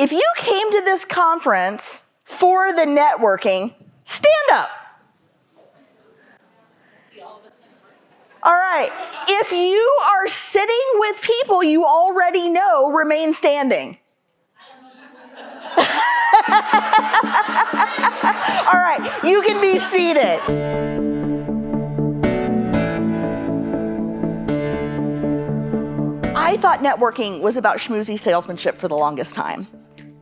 if you came to this conference for the networking, stand up. All right. If you are sitting with people you already know, remain standing. All right. You can be seated. I thought networking was about schmoozy salesmanship for the longest time.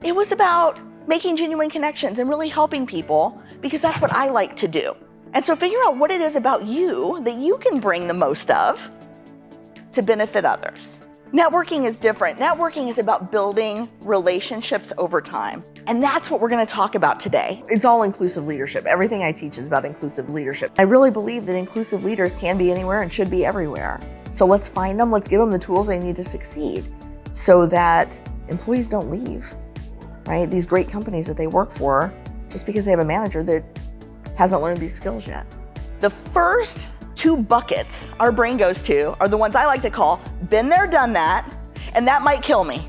It was about making genuine connections and really helping people because that's what I like to do. And so figure out what it is about you that you can bring the most of to benefit others. Networking is different. Networking is about building relationships over time. And that's what we're going to talk about today. It's all inclusive leadership. Everything I teach is about inclusive leadership. I really believe that inclusive leaders can be anywhere and should be everywhere. So let's find them, let's give them the tools they need to succeed so that employees don't leave, right? These great companies that they work for just because they have a manager that hasn't learned these skills yet. The first two buckets our brain goes to are the ones I like to call been there, done that, and that might kill me.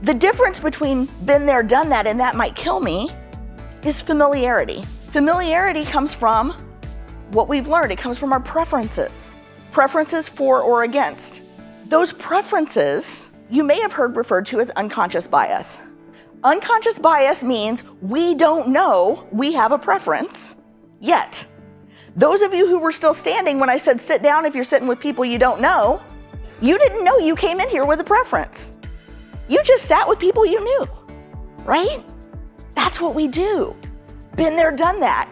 The difference between been there, done that, and that might kill me is familiarity. Familiarity comes from what we've learned. It comes from our preferences. Preferences for or against. Those preferences you may have heard referred to as unconscious bias. Unconscious bias means we don't know we have a preference yet. Those of you who were still standing when I said sit down if you're sitting with people you don't know, you didn't know you came in here with a preference. You just sat with people you knew, right? That's what we do. Been there, done that.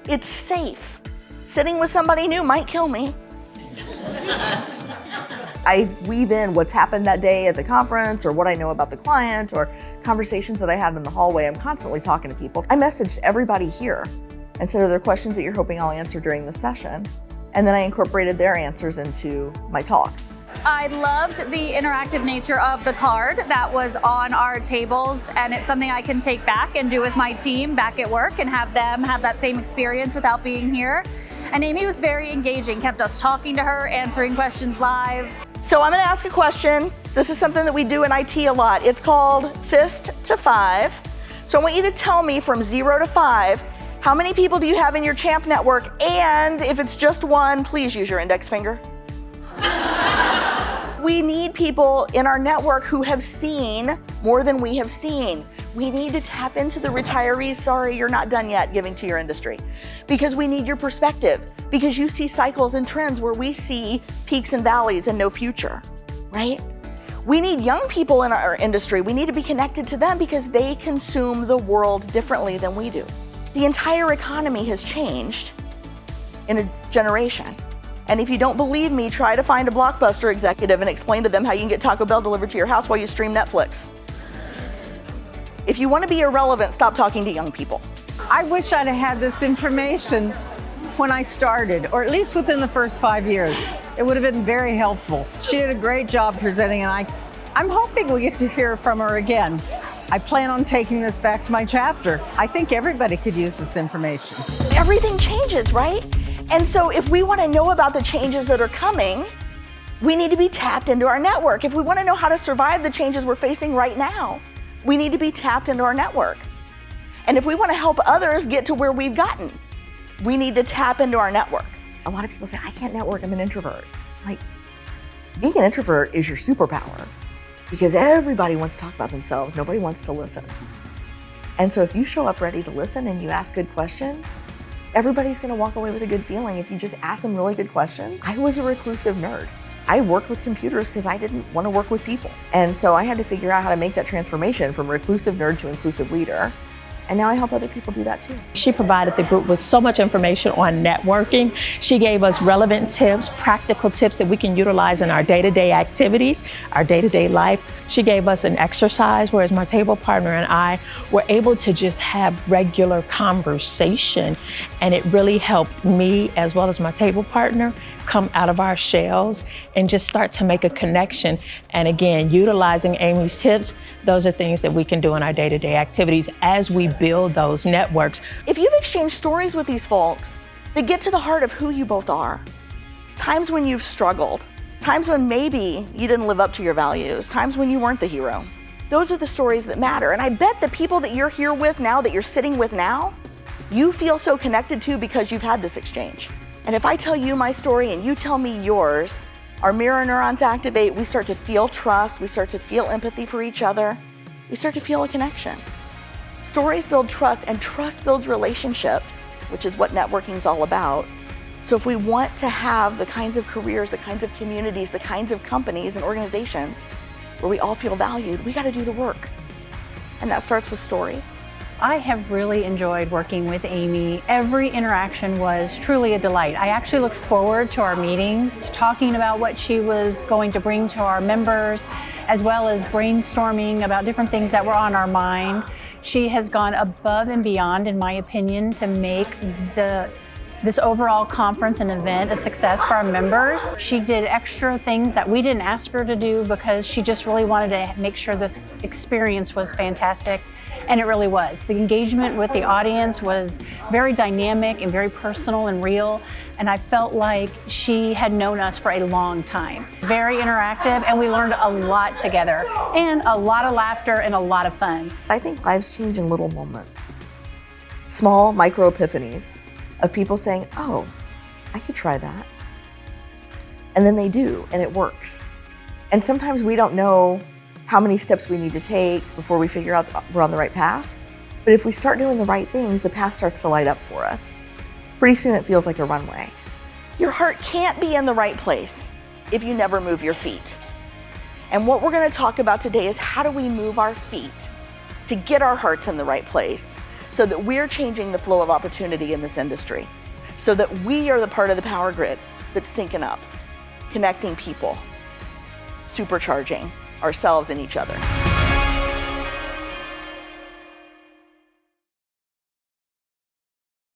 It's safe. Sitting with somebody new might kill me. I weave in what's happened that day at the conference or what I know about the client or conversations that I had in the hallway. I'm constantly talking to people. I messaged everybody here and said, are there questions that you're hoping I'll answer during the session? And then I incorporated their answers into my talk. I loved the interactive nature of the card that was on our tables, and it's something I can take back and do with my team back at work and have them have that same experience without being here. And Amy was very engaging, kept us talking to her, answering questions live. So I'm going to ask a question. This is something that we do in IT a lot. It's called Fist to 5. So I want you to tell me from 0 to 5, how many people do you have in your champ network? And if it's just one, please use your index finger. We need people in our network who have seen more than we have seen. We need to tap into the retirees, sorry, you're not done yet giving to your industry. Because we need your perspective. Because you see cycles and trends where we see peaks and valleys and no future, right? We need young people in our industry. We need to be connected to them because they consume the world differently than we do. The entire economy has changed in a generation. And if you don't believe me, try to find a Blockbuster executive and explain to them how you can get Taco Bell delivered to your house while you stream Netflix. If you want to be irrelevant, stop talking to young people. I wish I'd have had this information when I started, or at least within the first 5 years. It would have been very helpful. She did a great job presenting, and I'm hoping we get to hear from her again. I plan on taking this back to my chapter. I think everybody could use this information. Everything changes, right? And so if we want to know about the changes that are coming, we need to be tapped into our network. If we want to know how to survive the changes we're facing right now, we need to be tapped into our network. And if we want to help others get to where we've gotten, we need to tap into our network. A lot of people say, I can't network, I'm an introvert. Like, being an introvert is your superpower because everybody wants to talk about themselves. Nobody wants to listen. And so if you show up ready to listen and you ask good questions, everybody's going to walk away with a good feeling if you just ask them really good questions. I was a reclusive nerd. I worked with computers because I didn't want to work with people. And so I had to figure out how to make that transformation from reclusive nerd to inclusive leader. And now I help other people do that too. She provided the group with so much information on networking. She gave us relevant tips, practical tips that we can utilize in our day-to-day activities, our day-to-day life. She gave us an exercise, whereas my table partner and I were able to just have regular conversation. And it really helped me, as well as my table partner, come out of our shells and just start to make a connection. And again, utilizing Amy's tips, those are things that we can do in our day-to-day activities as we build those networks. If you've exchanged stories with these folks that get to the heart of who you both are, times when you've struggled, times when maybe you didn't live up to your values, times when you weren't the hero, Those are the stories that matter. And I bet the people that you're here with now, that you're sitting with now, you feel so connected to because you've had this exchange. And if I tell you my story and you tell me yours, our mirror neurons activate, we start to feel trust, we start to feel empathy for each other, we start to feel a connection. Stories build trust, and trust builds relationships, which is what networking is all about. So if we want to have the kinds of careers, the kinds of communities, the kinds of companies and organizations where we all feel valued, we got to do the work. And that starts with stories. I have really enjoyed working with Amy. Every interaction was truly a delight. I actually looked forward to our meetings, to talking about what she was going to bring to our members, as well as brainstorming about different things that were on our mind. She has gone above and beyond, in my opinion, to make this overall conference and event a success for our members. She did extra things that we didn't ask her to do because she just really wanted to make sure this experience was fantastic, and it really was. The engagement with the audience was very dynamic and very personal and real, and I felt like she had known us for a long time. Very interactive, and we learned a lot together, and a lot of laughter and a lot of fun. I think lives change in little moments. Small micro epiphanies of people saying, oh, I could try that. And then they do, and it works. And sometimes we don't know how many steps we need to take before we figure out we're on the right path. But if we start doing the right things, the path starts to light up for us. Pretty soon it feels like a runway. Your heart can't be in the right place if you never move your feet. And what we're going to talk about today is how do we move our feet to get our hearts in the right place, so that we're changing the flow of opportunity in this industry, so that we are the part of the power grid that's syncing up, connecting people, supercharging ourselves and each other.